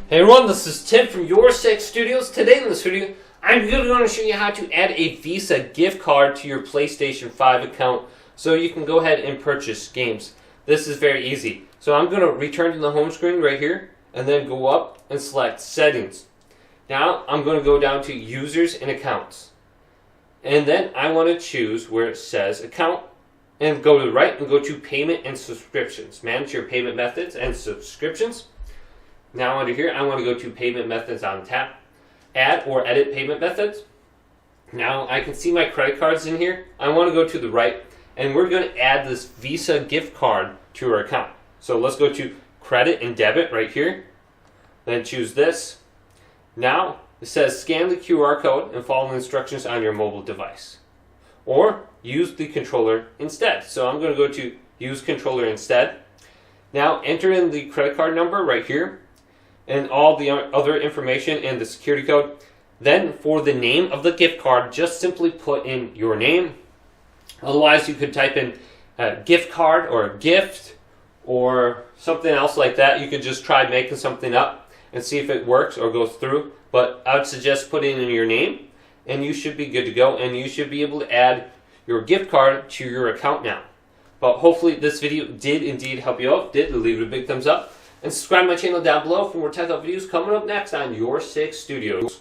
Hey everyone, this is Tim from Your Six Studios. Today in this video, I'm going to show you how to add a Visa gift card to your PlayStation 5 account so you can go ahead and purchase games. This is very easy. So I'm going to return to the home screen right here and then go up and select Settings. Now I'm going to go down to Users and Accounts. And then I want to choose where it says Account and go to the right and go to Payment and Subscriptions. Manage your payment methods and subscriptions. Now under here, I want to go to Payment Methods on tap. Add or Edit Payment Methods. Now I can see my credit cards in here. I want to go to the right, and we're going to add this Visa gift card to our account. So let's go to Credit and Debit right here. Then choose this. Now it says scan the QR code and follow the instructions on your mobile device. Or use the controller instead. So I'm going to go to Use Controller instead. Now enter in the credit card number right here and all the other information and the security code. Then for the name of the gift card, just simply put in your name. Otherwise you could type in a gift card or a gift or something else like that. You could just try making something up and see if it works or goes through. But I would suggest putting in your name and you should be good to go, and you should be able to add your gift card to your account now. But hopefully this video did indeed help you out. Leave it a big thumbs up. And subscribe to my channel down below for more tech videos coming up next on Your Six Studios.